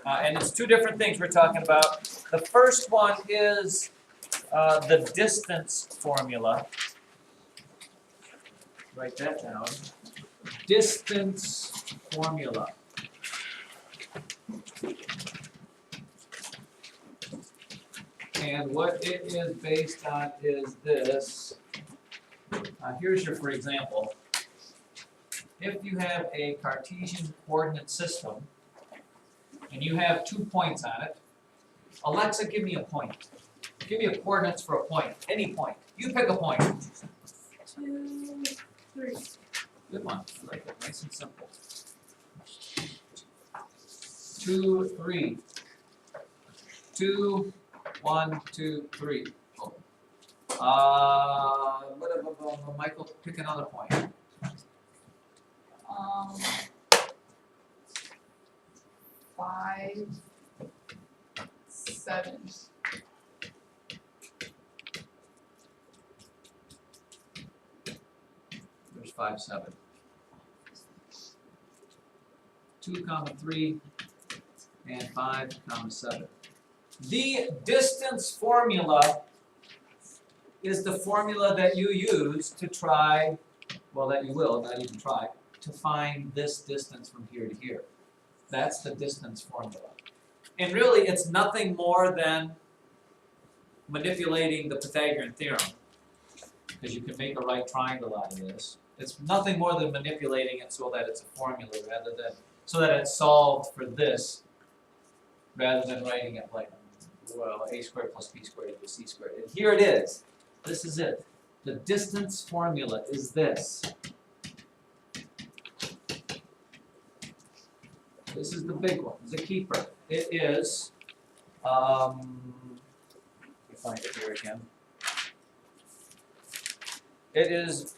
And it's two different things we're talking about. The first one is the distance formula. Write that down. Distance formula. And what it is based on is this. Here's your, for example. If you have a Cartesian coordinate system, and you have 2 points on it, Alexa, give me a point. Give me a coordinates for a point, any point. You pick a point. 2, 3. Good one, I like it, nice and simple. 2, 3. 2, 1, 2, 3. Michael, pick another point. 5, 7. There's 5, 7. 2, 3, and 5, 7. The distance formula is the formula that you use to try, well, that you will, not even try, to find this distance from here to here. That's the distance formula. And really, it's nothing more than manipulating the Pythagorean theorem, because you can make a right triangle out of this. It's nothing more than manipulating it so that it's a formula rather than, so that it's solved for this, rather than writing it like, well, a squared plus b squared equals c squared. And here it is. This is it. The distance formula is this. This is the big one, the keeper. It is, let me find it here again. It is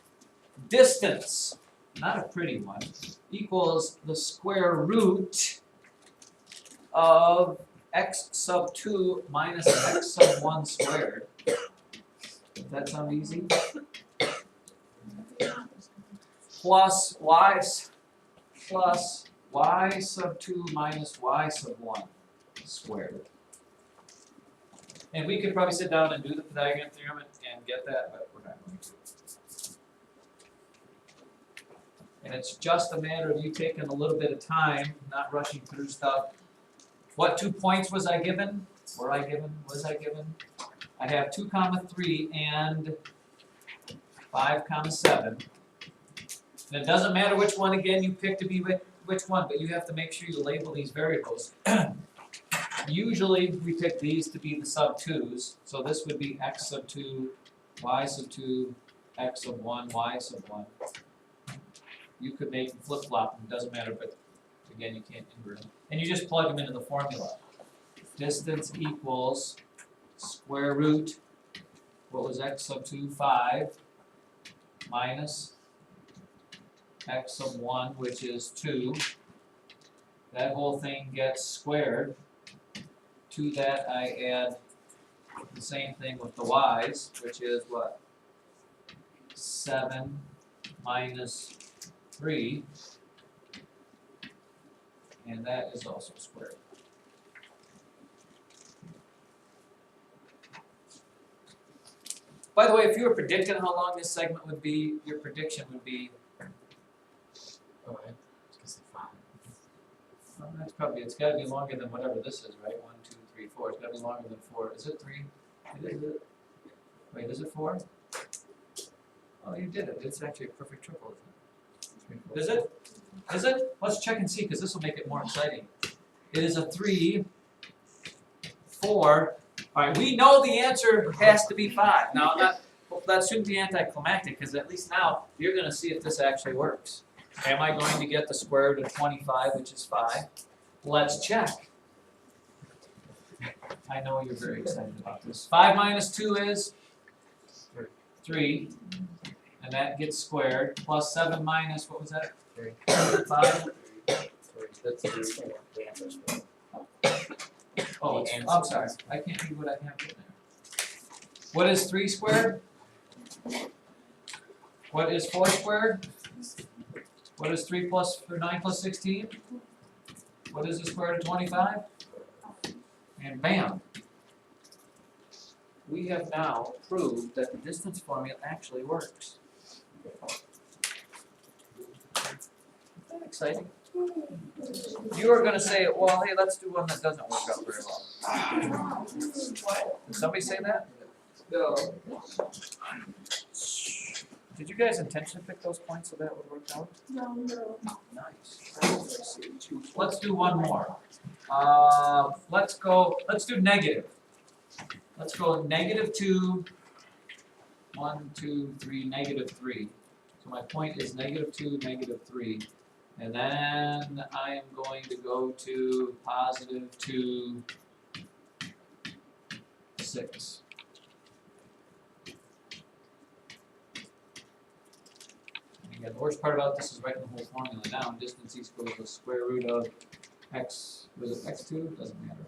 distance, not a pretty one, equals the square root of x sub 2 minus x sub 1 squared. Does that sound easy? Plus y sub 2 minus y sub 1 squared. And we could probably sit down and do the Pythagorean theorem and get that, but we're not going to. And it's just a matter of you taking a little bit of time, not rushing through stuff. What 2 points was I given? Was I given? I have 2, 3 and 5, 7. And it doesn't matter which one again you pick to be which one, but you have to make sure you label these variables. Usually we pick these to be the sub 2's, so this would be x sub 2, y sub 2, x sub 1, y sub 1. You could make them flip-flop them, doesn't matter, but again you can't invert them. And you just plug them into the formula. Distance equals square root, what was x sub 2, 5, minus x sub 1, which is 2. That whole thing gets squared. To that I add the same thing with the y's, which is what? 7 minus 3. And that is also squared. By the way, if you were predicting how long this segment would be, your prediction would be. Oh, I was gonna say 5. Well, that's probably, it's got to be longer than whatever this is, right? 1, 2, 3, 4. It's got to be longer than 4. Is it 3? Is it? Wait, is it 4? Oh, you did it. It's actually a perfect triple, isn't it? Is it? Is it? Let's check and see, because this will make it more exciting. It is a 3, 4. All right, we know the answer has to be 5. Now, that shouldn't be anticlimactic, because at least now you're going to see if this actually works. Am I going to get the square root of 25, which is 5? Let's check. I know you're very excited about this. 5 minus 2 is 3, and that gets squared. Plus 7 minus, what was that? 3. 5? That's the answer is 4. Oh, I'm sorry. I can't read what I have written there. What is 3 squared? What is 4 squared? What is 9 plus 16? What is the square root of 25? And bam! We have now proved that the distance formula actually works. Isn't that exciting? You are gonna say, well, hey, let's do one that doesn't work out very well. Did somebody say that? No. Did you guys intentionally pick those points so that would work out? No. Nice. Let's do one more. Let's do negative. Let's go -2, 1, 2, 3, -3. So my point is -2, -3. And then I am going to go to +2, 6. And again, the worst part about this is writing the whole formula down. Distance equals the square root of x, was it x2? Doesn't matter.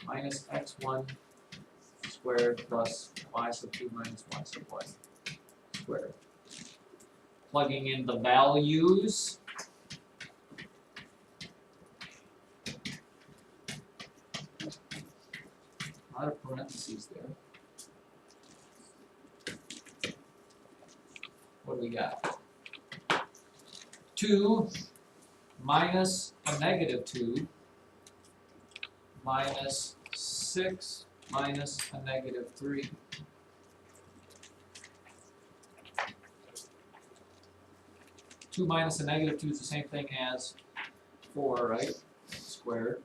Minus x1 squared plus y sub 2 minus y sub 1 squared. Plugging in the values. A lot of parentheses there. What do we got? 2 minus a -2 minus 6 minus a -3. Two minus a -2 is the same thing as 4, right? Squared.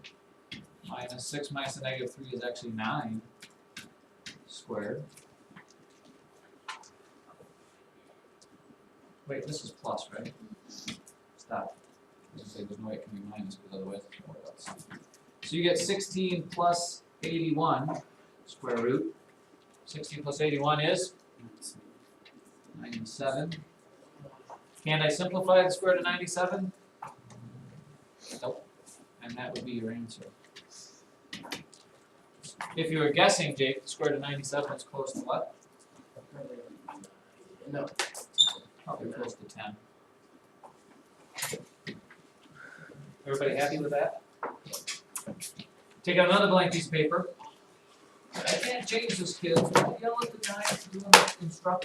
Minus 6 minus a -3 is actually 9 squared. Wait, this is plus, right? Stop. I was gonna say there's no way it can be minus because otherwise it's more plus. So you get 16 plus 81 square root. 16 plus 81 is 97. Can I simplify the square root of 97? Nope. And that would be your answer. If you were guessing, Jake, the square root of 97 is close to what? No. Probably close to 10. Everybody happy with that? Take out another blank piece of paper. I can't change this, kids. Don't yell at the guy doing the instructions.